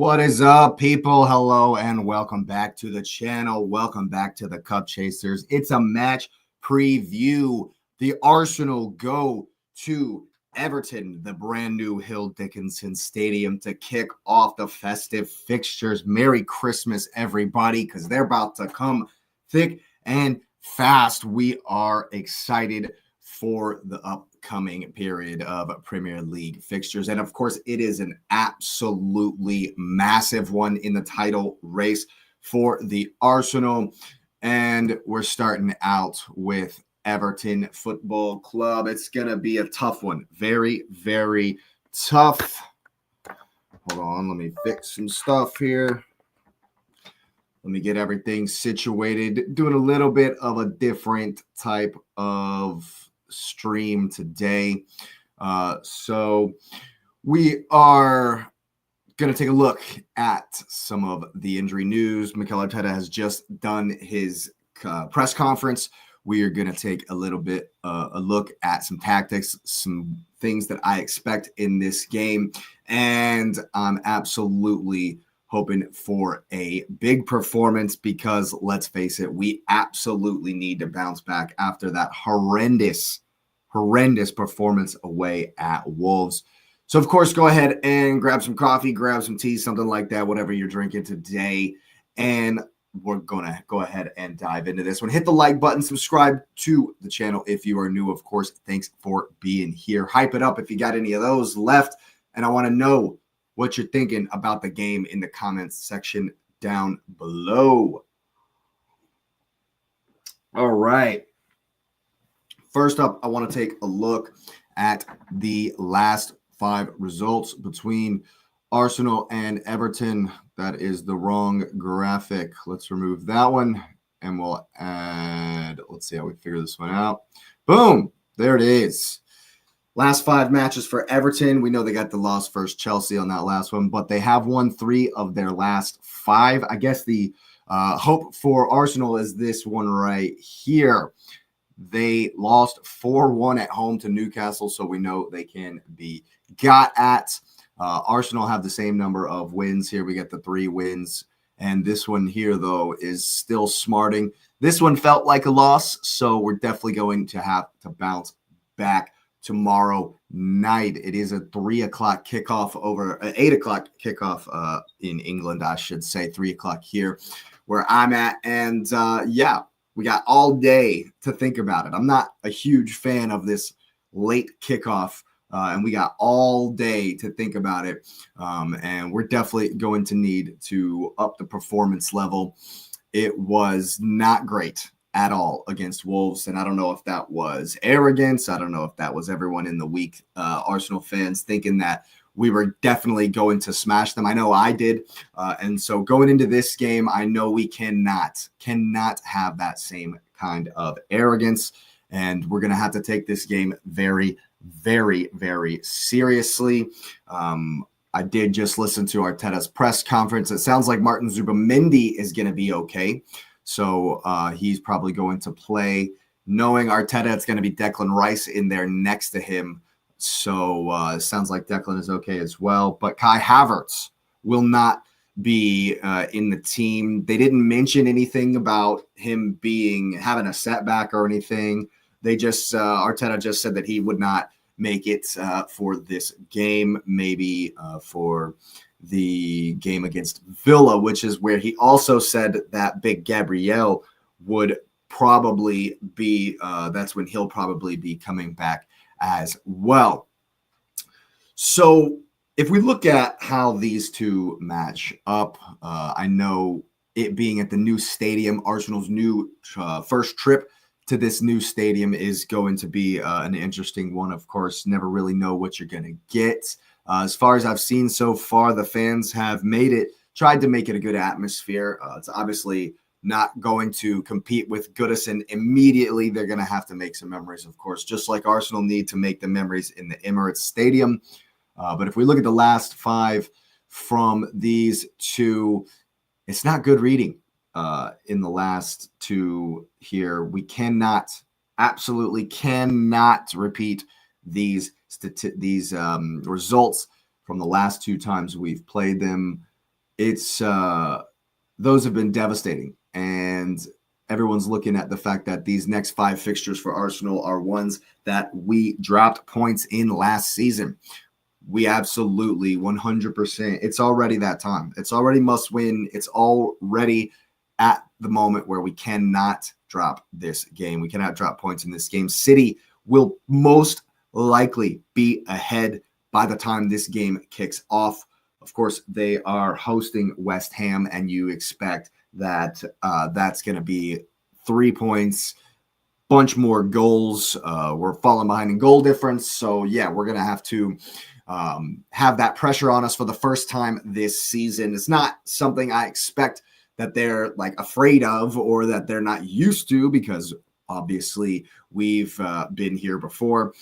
What is up, people? Hello and welcome back to the channel. Welcome back to the Cup Chasers. It's a match preview. The Arsenal go to Everton, the brand new Hill Dickinson Stadium, to kick off the festive fixtures. Merry Christmas, everybody, because they're about to come thick and fast. We are excited for the upcoming period of Premier League fixtures. And of course, it is an absolutely massive one in the title race for the Arsenal. And we're starting out with Everton Football Club. It's going to be a tough one. Very, very tough. Hold on, let me fix some stuff here. Let me get everything situated. Doing a little bit of a different type of stream today. So we are going to take a look at some of the injury news. Mikel Arteta has just done his press conference. We are going to take a little bit a look at some tactics, some things that I expect in this game. And I'm absolutely hoping for a big performance because, let's face it, we absolutely need to bounce back after that horrendous performance away at Wolves. So, of course, go ahead and grab some coffee, grab some tea, something like that, whatever you're drinking today. And we're going to go ahead and dive into this one. Hit the like button, subscribe to the channel if you are new. Of course, thanks for being here. Hype it up if you got any of those left. And I want to know what you're thinking about the game in the comments section down below. All right. First up, I want to take a look at the last 5 results between Arsenal and Everton. That is the wrong graphic. Let's remove that one and we'll add, let's see how we figure this one out. Boom, there it is. Last 5 matches for Everton. We know they got the loss versus Chelsea on that last one, but they have won 3 of their last 5. I guess the hope for Arsenal is this one right here. They lost 4-1 at home to Newcastle, so we know they can be got at. Arsenal have the same number of wins here. We get the 3 wins, and this one here, though, is still smarting. This one felt like a loss, so we're definitely going to have to bounce back tomorrow night. It is a 3 o'clock kickoff over 8 o'clock kickoff in England, I should say. 3 o'clock here where I'm at. And yeah, we got all day to think about it. I'm not a huge fan of this late kickoff, and we got all day to think about it. And we're definitely going to need to up the performance level. It was not great at all against Wolves, and I don't know if that was arrogance. I don't know if that was everyone in the week, Arsenal fans, thinking that we were definitely going to smash them. I know I did, and so going into this game, I know we cannot have that same kind of arrogance, and we're going to have to take this game very, very, very seriously. I did just listen to Arteta's press conference. It sounds like Martin Zubimendi is going to be okay. So he's probably going to play. Knowing Arteta, it's going to be Declan Rice in there next to him. So it sounds like Declan is okay as well. But Kai Havertz will not be in the team. They didn't mention anything about him having a setback or anything. They just Arteta just said that he would not make it for this game, maybe for the game against Villa, which is where he also said that Big Gabriel would probably be, that's when he'll probably be coming back as well. So if we look at how these two match up, I know it being at the new stadium, Arsenal's new first trip to this new stadium is going to be an interesting one. Of course, never really know what you're going to get. As far as I've seen so far, the fans have tried to make it a good atmosphere. It's obviously not going to compete with Goodison immediately. They're going to have to make some memories, of course, just like Arsenal need to make the memories in the Emirates Stadium. But if we look at the last 5 from these two, it's not good reading in the last 2 here. We absolutely cannot repeat these results from the last 2 times we've played them. it's those have been devastating. And everyone's looking at the fact that these next 5 fixtures for Arsenal are ones that we dropped points in last season. We absolutely 100%. It's already that time. It's already must win. It's already at the moment where we cannot drop this game. We cannot drop points in this game. City will most likely be ahead by the time this game kicks off. Of course, they are hosting West Ham, and you expect that that's going to be 3 points, bunch more goals. We're falling behind in goal difference. So, yeah, we're going to have to have that pressure on us for the first time this season. It's not something I expect that they're like afraid of or that they're not used to, because obviously we've been here before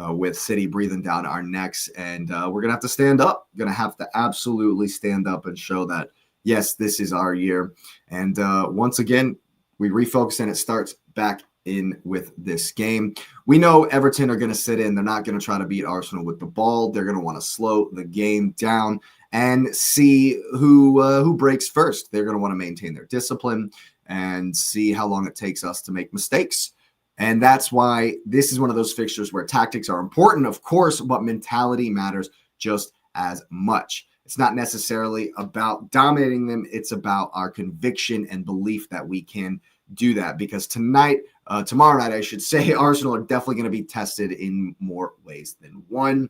with City breathing down our necks, and we're going to have to stand up. Going to have to absolutely stand up and show that, yes, this is our year. And once again, we refocus and it starts back in with this game. We know Everton are going to sit in. They're not going to try to beat Arsenal with the ball. They're going to want to slow the game down and see who breaks first. They're going to want to maintain their discipline and see how long it takes us to make mistakes. And that's why this is one of those fixtures where tactics are important, of course, but mentality matters just as much. It's not necessarily about dominating them. It's about our conviction and belief that we can do that, because tomorrow night, I should say, Arsenal are definitely going to be tested in more ways than one.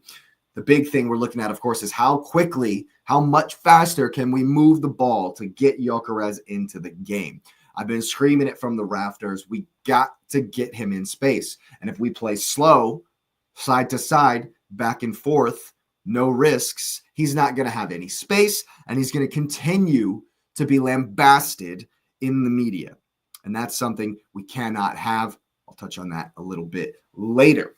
The big thing we're looking at, of course, is how much faster can we move the ball to get Gyokeres into the game. I've been screaming it from the rafters. We got to get him in space. And if we play slow, side to side, back and forth, no risks, he's not going to have any space, and he's going to continue to be lambasted in the media. And that's something we cannot have. I'll touch on that a little bit later.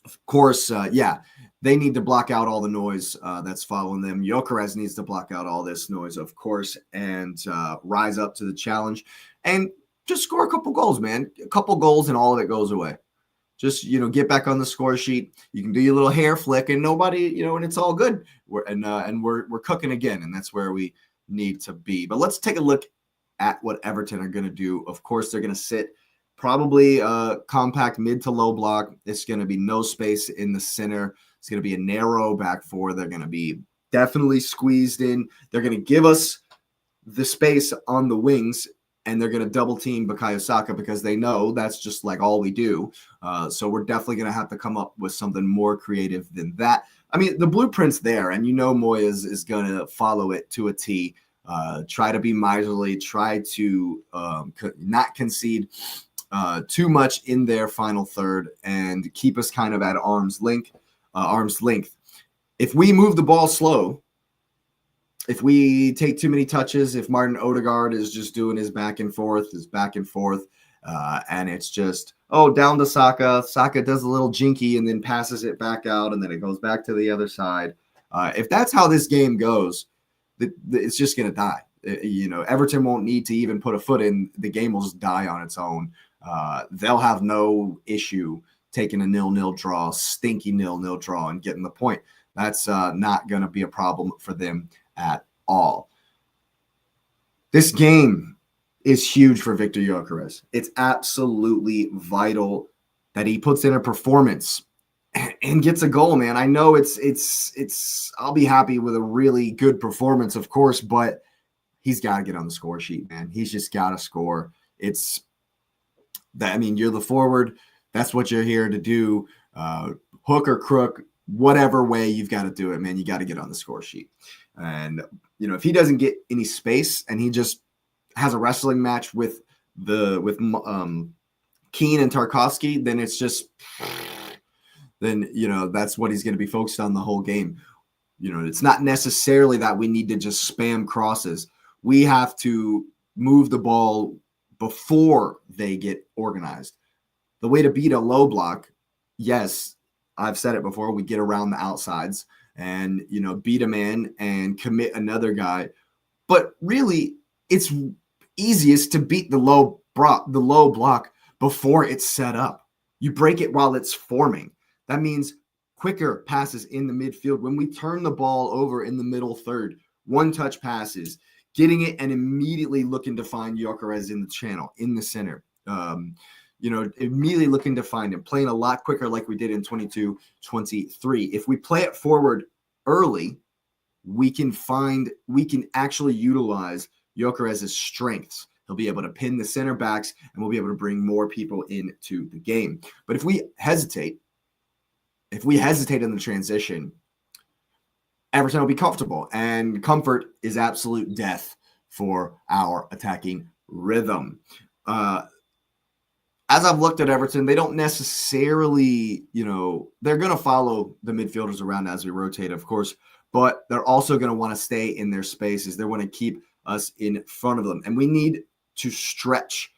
Of course, they need to block out all the noise that's following them. Gyokeres needs to block out all this noise, of course, and rise up to the challenge and just score a couple goals, man. A couple goals and all of it goes away. Just, get back on the score sheet. You can do your little hair flick and nobody, and it's all good. We're cooking again, and that's where we need to be. But let's take a look at what Everton are going to do. Of course, they're going to sit probably compact mid to low block. It's going to be no space in the center. It's going to be a narrow back four. They're going to be definitely squeezed in. They're going to give us the space on the wings, and they're going to double team Bukayo Saka because they know that's just like all we do. So we're definitely going to have to come up with something more creative than that. I mean, the blueprint's there, and Moyes is going to follow it to a T. Try to be miserly, try to not concede too much in their final third, and keep us kind of at arm's length. If we move the ball slow, if we take too many touches, if Martin Odegaard is just doing his back and forth, and it's just, down to Saka. Saka does a little jinky and then passes it back out, and then it goes back to the other side. If that's how this game goes, it's just going to die. Everton won't need to even put a foot in. The game will just die on its own. They'll have no issue taking a 0-0 draw, stinky 0-0 draw, and getting the point. That's not going to be a problem for them at all. This game is huge for Victor Gyokeres. It's absolutely vital that he puts in a performance and gets a goal, man. I know it's I'll be happy with a really good performance, of course, but he's got to get on the score sheet, man. He's just got to score. It's that, you're the forward. That's what you're here to do. Hook or crook, whatever way you've got to do it, man. You got to get on the score sheet. And, if he doesn't get any space and he just has a wrestling match with Keane and Tarkowski, then it's just, that's what he's going to be focused on the whole game. It's not necessarily that we need to just spam crosses. We have to move the ball before they get organized. The way to beat a low block, yes, I've said it before, we get around the outsides and, beat a man and commit another guy. But really, it's easiest to beat the low block before it's set up. You break it while it's forming. That means quicker passes in the midfield. When we turn the ball over in the middle third, one-touch passes, getting it and immediately looking to find Gyokeres in the channel, in the center. Immediately looking to find him, playing a lot quicker like we did in 22-23. If we play it forward early, we can actually utilize Gyokeres' strengths. He'll be able to pin the center backs, and we'll be able to bring more people into the game. But if we hesitate in the transition, Everton will be comfortable, and comfort is absolute death for our attacking rhythm. As I've looked at Everton, they don't necessarily, they're going to follow the midfielders around as we rotate, of course, but they're also going to want to stay in their spaces. They want to keep us in front of them, and we need to stretch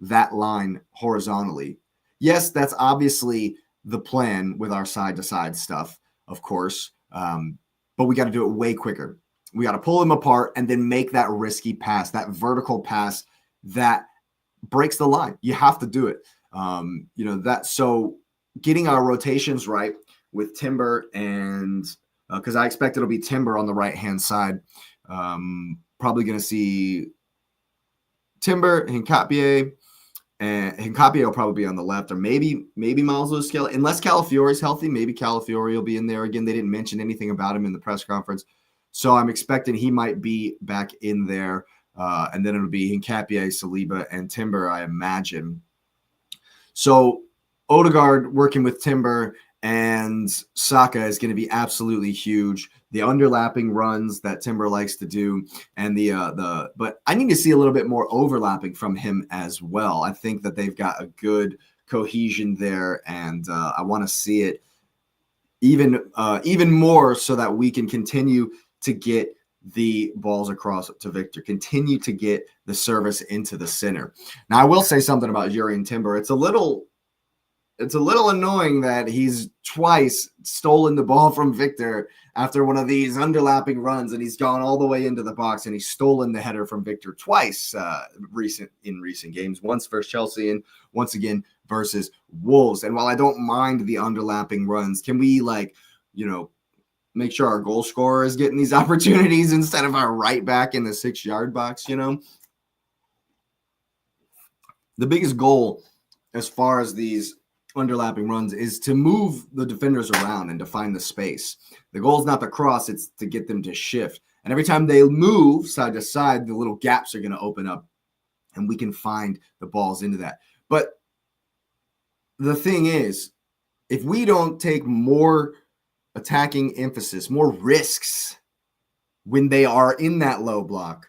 that line horizontally. Yes, that's obviously the plan with our side-to-side stuff, of course, but we got to do it way quicker. We got to pull them apart and then make that risky pass, that vertical pass that breaks the line. You have to do it. So getting our rotations right with Timber and because I expect it'll be Timber on the right-hand side. Probably going to see Timber, Hincapié, and Hincapié will probably be on the left, or maybe Miles Lewis-Skelly. Unless Calafiore's healthy, maybe Calafiore will be in there again. They didn't mention anything about him in the press conference, so I'm expecting he might be back in there. And then it'll be Hincapié, Saliba, and Timber, I imagine. So Odegaard working with Timber and Saka is going to be absolutely huge. The underlapping runs that Timber likes to do, and but I need to see a little bit more overlapping from him as well. I think that they've got a good cohesion there, and I want to see it even more so that we can continue to get the balls across to Victor, continue to get the service into the center. Now, I will say something about Jurrien Timber. It's a little annoying that he's twice stolen the ball from Victor after one of these underlapping runs, and he's gone all the way into the box, and he's stolen the header from Victor twice in recent games, once versus Chelsea and once again versus Wolves. And while I don't mind the underlapping runs, can we make sure our goal scorer is getting these opportunities instead of our right back in the 6-yard box? The biggest goal as far as these underlapping runs is to move the defenders around and to find the space. The goal is not the cross, it's to get them to shift. And every time they move side to side, the little gaps are going to open up and we can find the balls into that. But the thing is, if we don't take more attacking emphasis, more risks when they are in that low block,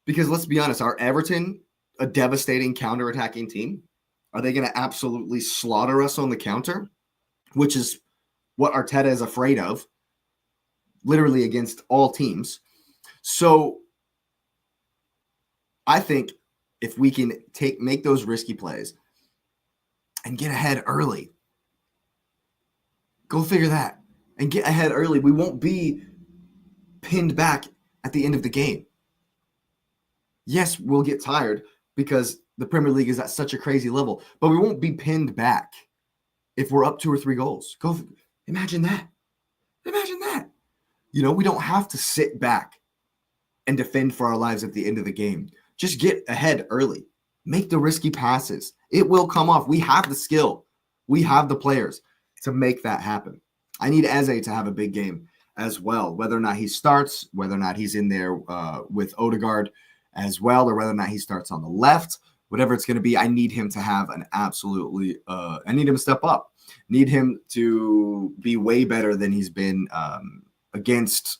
because let's be honest, are Everton a devastating counterattacking team? Are they going to absolutely slaughter us on the counter, which is what Arteta is afraid of, literally against all teams? So I think if we can make those risky plays and get ahead early, go figure that, and get ahead early, we won't be pinned back at the end of the game. Yes, we'll get tired because the Premier League is at such a crazy level, but we won't be pinned back if we're up 2 or 3 goals. Imagine that. Imagine that. We don't have to sit back and defend for our lives at the end of the game. Just get ahead early. Make the risky passes. It will come off. We have the skill. We have the players to make that happen. I need Eze to have a big game as well, whether or not he starts, whether or not he's in there with Odegaard as well, or whether or not he starts on the left. Whatever it's going to be, I need him to have I need him to step up. Need him to be way better than he's been against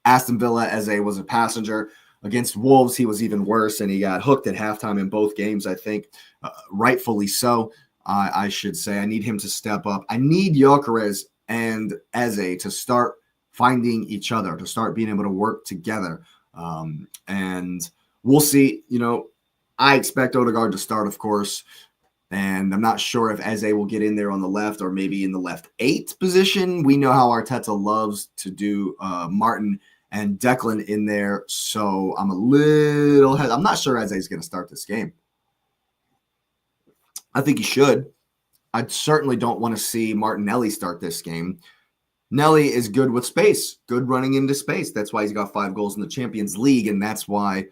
Aston Villa. Eze was a passenger. Against Wolves, he was even worse, and he got hooked at halftime in both games, I think, rightfully so, I should say. I need him to step up. I need Gyokeres and Eze to start finding each other, to start being able to work together. And we'll see, I expect Odegaard to start, of course, and I'm not sure if Eze will get in there on the left or maybe in the left 8 position. We know how Arteta loves to do Martin and Declan in there, so I'm I'm not sure Eze is going to start this game. I think he should. I certainly don't want to see Martinelli start this game. Nelly is good with space, good running into space. That's why he's got 5 goals in the Champions League, and that's why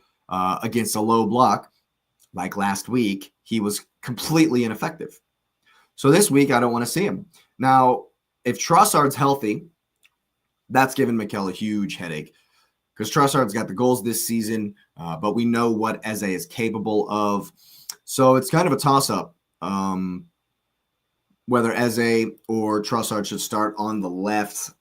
against a low block, like last week, he was completely ineffective. So this week, I don't want to see him. Now, if Trossard's healthy, that's given Mikel a huge headache because Trossard's got the goals this season, but we know what Eze is capable of. So it's kind of a toss-up whether Eze or Trossard should start on the left.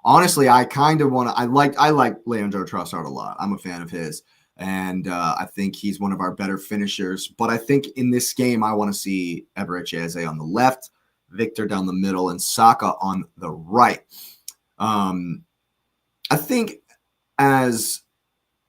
Honestly, I kind of want to. I like Leandro Trossard a lot. I'm a fan of his, and I think he's one of our better finishers. But I think in this game, I want to see Eberechi Eze on the left, Victor down the middle, and Saka on the right. I think as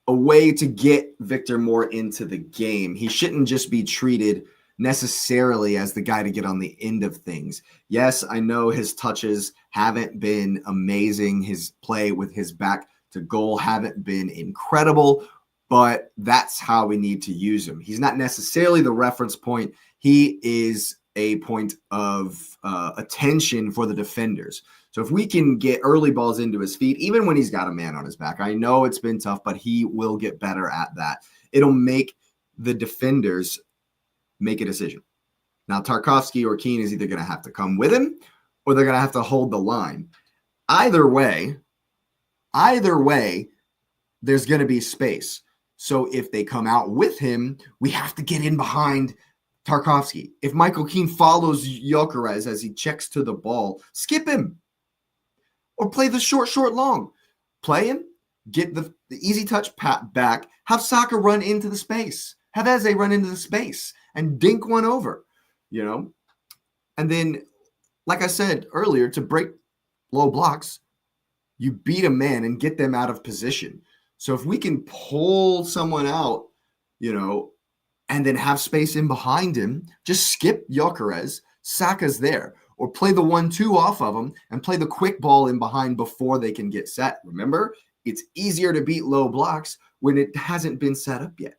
a way to get Victor more into the game, he shouldn't just be treated necessarily as the guy to get on the end of things. Yes, I know his touches haven't been amazing. His play with his back to goal haven't been incredible, but that's how we need to use him. He's not necessarily the reference point. He is a point of attention for the defenders. So if we can get early balls into his feet, even when he's got a man on his back, I know it's been tough, but he will get better at that. It'll make the defenders make a decision. Now, Tarkowski or Keane is either going to have to come with him or they're going to have to hold the line. Either way, there's going to be space. So if they come out with him, we have to get in behind Tarkowski. If Michael Keane follows Gyokeres as he checks to the ball, skip him or play the short, long. Play him, get the easy touch back, have Saka run into the space, have Eze run into the space and dink one over, And then, like I said earlier, to break low blocks, you beat a man and get them out of position. So if we can pull someone out, and then have space in behind him, just skip Gyokeres, Saka's there. Or play the 1-2 off of them and play the quick ball in behind before they can get set. Remember, it's easier to beat low blocks when it hasn't been set up yet.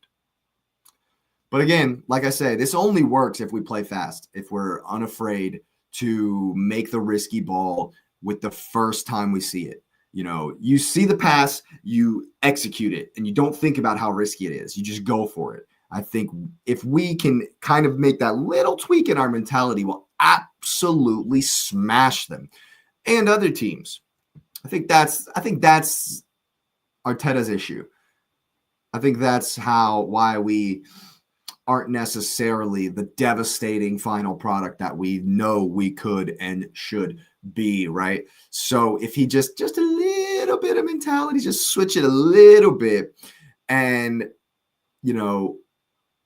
But again, like I say, this only works if we play fast, if we're unafraid to make the risky ball with the first time we see it. You see the pass, you execute it, and you don't think about how risky it is. You just go for it. I think if we can kind of make that little tweak in our mentality, we'll absolutely smash them and other teams. I think that's Arteta's issue. I think that's why we aren't necessarily the devastating final product that we know we could and should be, right? So if he just a little bit of mentality, just switch it a little bit and,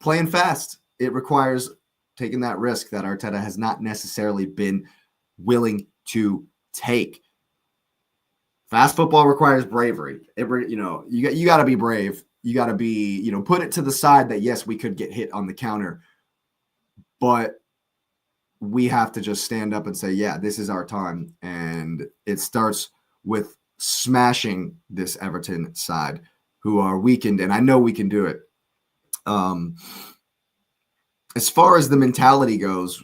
playing fast, it requires taking that risk that Arteta has not necessarily been willing to take. Fast football requires bravery. You got to be brave. You got to be, put it to the side that, yes, we could get hit on the counter, but we have to just stand up and say, yeah, this is our time. And it starts with smashing this Everton side who are weakened, and I know we can do it. As far as the mentality goes,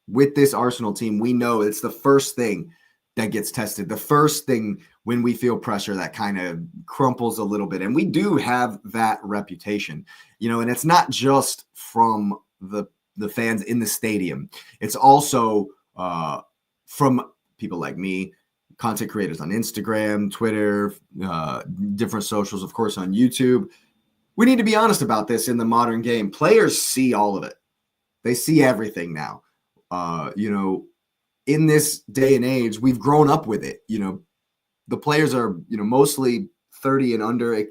with this Arsenal team, we know it's the first thing that gets tested. The first thing when we feel pressure that kind of crumples a little bit. And we do have that reputation, and it's not just from the fans in the stadium. It's also from people like me, content creators on Instagram, Twitter, different socials, of course, on YouTube. We need to be honest about this in the modern game. Players see all of it. They see everything now. In this day and age, we've grown up with it. The players are, mostly 30 and under,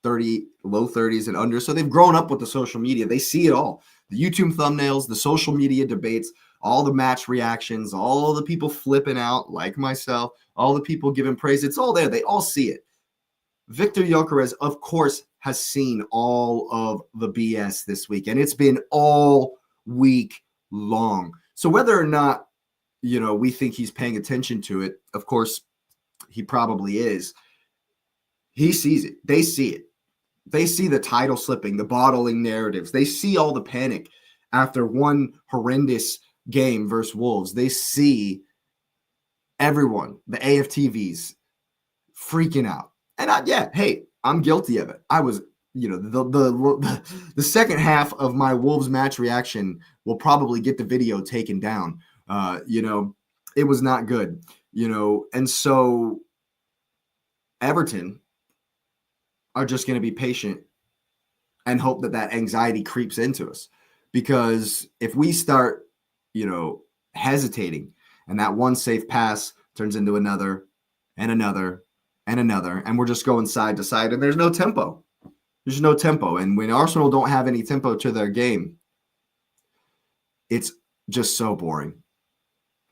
30, low 30s and under. So they've grown up with the social media. They see it all. The YouTube thumbnails, the social media debates, all the match reactions, all the people flipping out like myself, all the people giving praise. It's all there. They all see it. Victor Gyokeres, of course, has seen all of the BS this week, and it's been all week long. So whether or not, we think he's paying attention to it, of course, he probably is. He sees it. They see it. They see the title slipping, the bottling narratives. They see all the panic after one horrendous game versus Wolves. They see everyone, the AFTVs, freaking out. And I'm guilty of it. I was, the second half of my Wolves match reaction will probably get the video taken down. It was not good, and so Everton are just going to be patient and hope that anxiety creeps into us. Because if we start, hesitating, and that one safe pass turns into another and another and another, and we're just going side to side, and there's no tempo. There's no tempo. And when Arsenal don't have any tempo to their game, it's just so boring.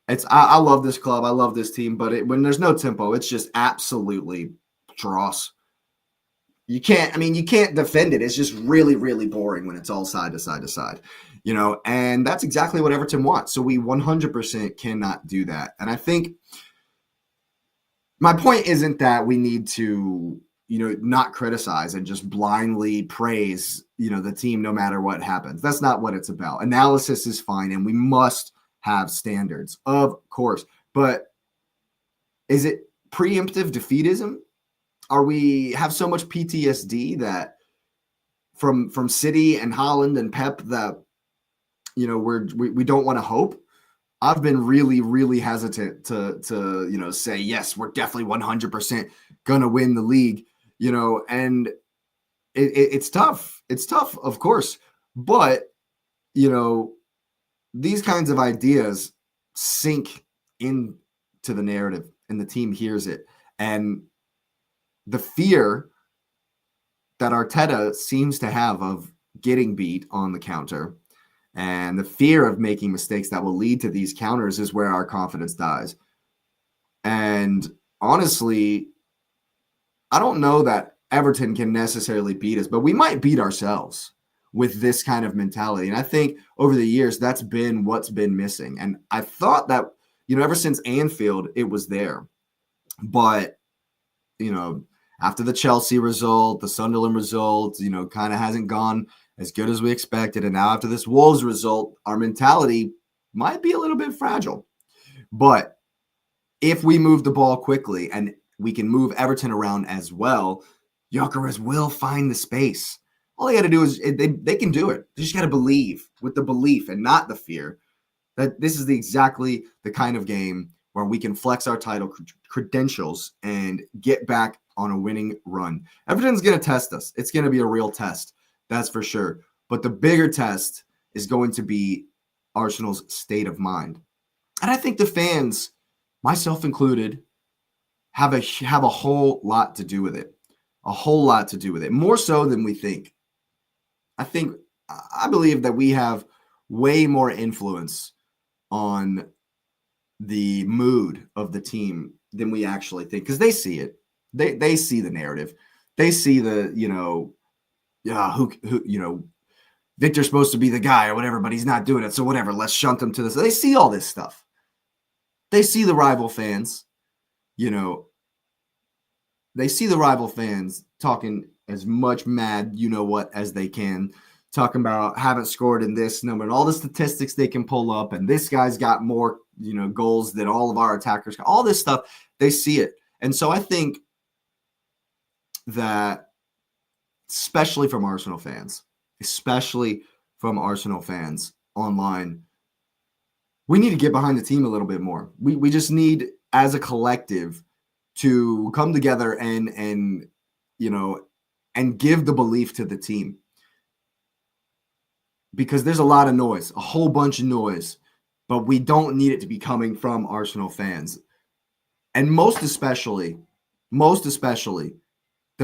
I love this club. I love this team. But when there's no tempo, it's just absolutely dross. You can't defend it. It's just really, really boring when it's all side to side to side, and that's exactly what Everton wants. So we 100% cannot do that. And I think my point isn't that we need to, not criticize and just blindly praise, the team no matter what happens. That's not what it's about. Analysis is fine, and we must have standards, of course. But is it preemptive defeatism? Are we have so much PTSD that from City and Haaland and Pep that, we don't want to hope? I've been really, really hesitant to say, yes, we're definitely 100% going to win the league, and it's tough. It's tough, of course. But, these kinds of ideas sink into the narrative, and the team hears it. And the fear that Arteta seems to have of getting beat on the counter and the fear of making mistakes that will lead to these counters is where our confidence dies. And honestly, I don't know that Everton can necessarily beat us, but we might beat ourselves with this kind of mentality. And I think over the years, that's been what's been missing. And I thought that, ever since Anfield, it was there. But, after the Chelsea result, the Sunderland result, kind of hasn't gone as good as we expected. And now after this Wolves result, our mentality might be a little bit fragile. But if we move the ball quickly and we can move Everton around as well, Gyokeres will find the space. All they got to do is they can do it. They just got to believe with the belief and not the fear that this is exactly the kind of game where we can flex our title credentials and get back on a winning run. Everton's going to test us. It's going to be a real test. That's for sure. But the bigger test is going to be Arsenal's state of mind. And I think the fans, myself included, have a whole lot to do with it. A whole lot to do with it. More so than we think. I believe that we have way more influence on the mood of the team than we actually think, because they see it. They see the narrative. They see the, Victor's supposed to be the guy or whatever, but he's not doing it. So whatever, let's shunt him to this. They see all this stuff. They see the rival fans, they see the rival fans talking as much mad, as they can, talking about haven't scored in this number and all the statistics they can pull up. And this guy's got more, goals than all of our attackers. All this stuff, they see it. And so I think that especially from Arsenal fans online, we need to get behind the team a little bit more. We just need, as a collective, to come together and give the belief to the team. Because there's a lot of noise, a whole bunch of noise, but we don't need it to be coming from Arsenal fans. And most especially, the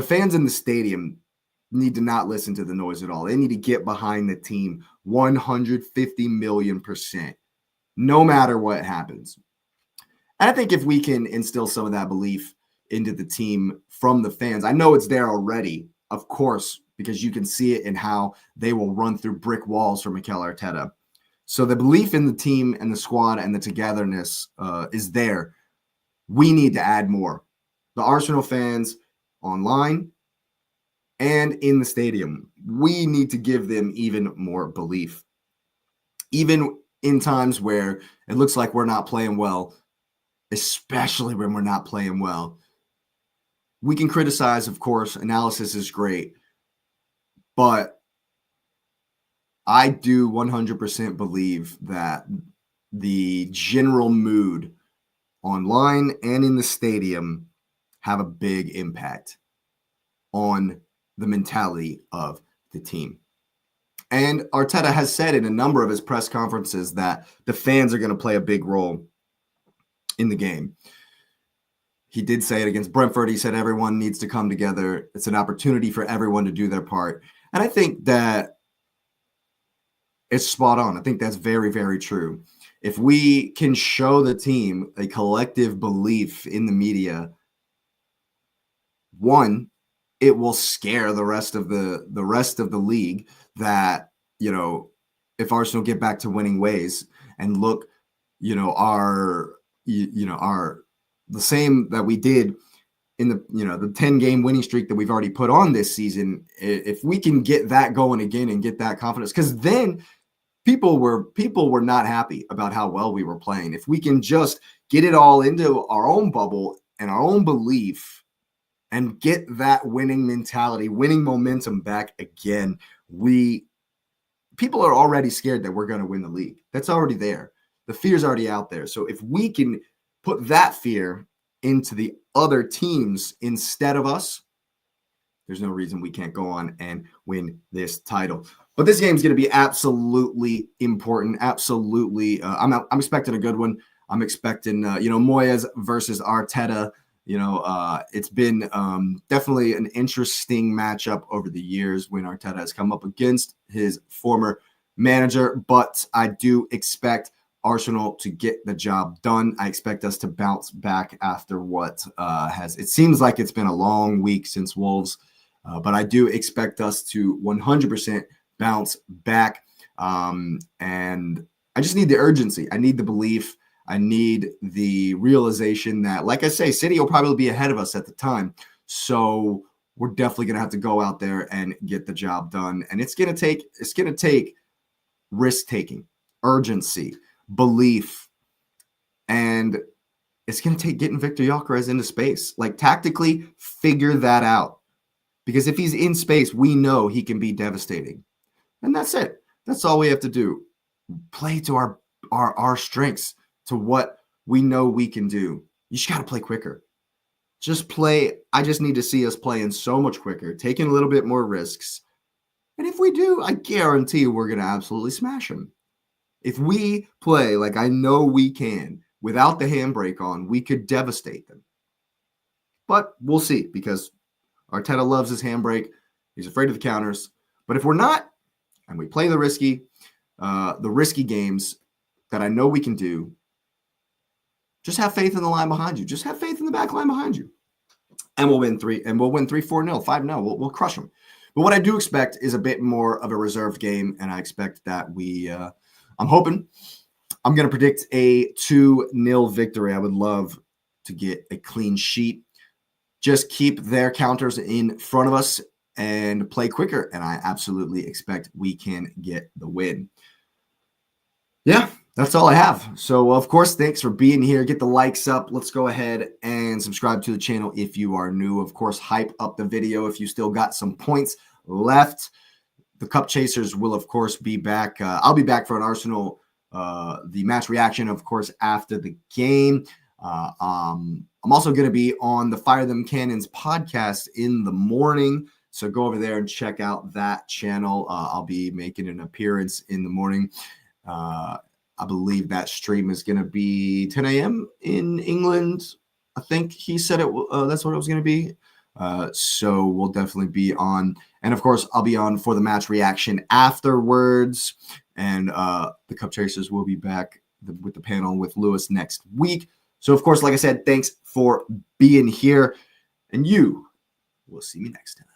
fans in the stadium need to not listen to the noise at all. They need to get behind the team 150 million%, no matter what happens. And I think if we can instill some of that belief into the team from the fans, I know it's there already, of course, because you can see it in how they will run through brick walls for Mikel Arteta. So the belief in the team and the squad and the togetherness is there. We need to add more. The Arsenal fans online and in the stadium, we need to give them even more belief. Even in times where it looks like we're not playing well, especially when we're not playing well. We can criticize, of course, analysis is great, but I do 100% believe that the general mood online and in the stadium have a big impact on the mentality of the team. And Arteta has said in a number of his press conferences that the fans are going to play a big role in the game. He did say it against Brentford. He said everyone needs to come together. It's an opportunity for everyone to do their part. And I think that it's spot on. I think that's very, very true. If we can show the team a collective belief in the media, one, it will scare the rest of the league that, if Arsenal get back to winning ways and look, our the same that we did in the 10-game winning streak that we've already put on this season. If we can get that going again and get that confidence, because then people were not happy about how well we were playing. If we can just get it all into our own bubble and our own belief and get that winning mentality, winning momentum back again, people are already scared that we're going to win the league. That's already there. The fear's already out there. So if we can put that fear into the other teams instead of us, there's no reason we can't go on and win this title. But this game's going to be absolutely important. Absolutely. I'm expecting a good one. I'm expecting, Moyes versus Arteta. It's been definitely an interesting matchup over the years when Arteta has come up against his former manager. But I do expect Arsenal to get the job done. I expect us to bounce back after what it seems like it's been a long week since Wolves. But I do expect us to 100% bounce back. And I just need the urgency. I need the belief. I need the realization that, like I say, City will probably be ahead of us at the time. So we're definitely going to have to go out there and get the job done. And it's going to take risk-taking, urgency, belief, and it's going to take getting Victor Gyokeres into space. Like, tactically, figure that out. Because if he's in space, we know he can be devastating. And that's it. That's all we have to do. Play to our strengths, to what we know we can do. You just got to play quicker. Just play. I just need to see us playing so much quicker, taking a little bit more risks. And if we do, I guarantee we're going to absolutely smash them. If we play like I know we can, without the handbrake on, we could devastate them. But we'll see, because Arteta loves his handbrake. He's afraid of the counters. But if we're not, and we play the risky games that I know we can do, just have faith in the line behind you. Just have faith in the back line behind you. And we'll win 3-4-0, 5-0. We'll crush them. But what I do expect is a bit more of a reserved game, and I expect that I'm hoping, I'm going to predict a 2-0 victory. I would love to get a clean sheet. Just keep their counters in front of us and play quicker, and I absolutely expect we can get the win. Yeah, that's all I have. So, of course, thanks for being here. Get the likes up. Let's go ahead and subscribe to the channel if you are new. Of course, hype up the video if you still got some points left. The Cup Chasers will, of course, be back. I'll be back for an Arsenal, the match reaction, of course, after the game. I'm also going to be on the Fire Them Cannons podcast in the morning. So go over there and check out that channel. I'll be making an appearance in the morning. I believe that stream is going to be 10 a.m. in England. I think he said that's what it was going to be. So we'll definitely be on. And, of course, I'll be on for the match reaction afterwards. And the Cup Chasers will be back with the panel with Lewis next week. So, of course, like I said, thanks for being here. And you will see me next time.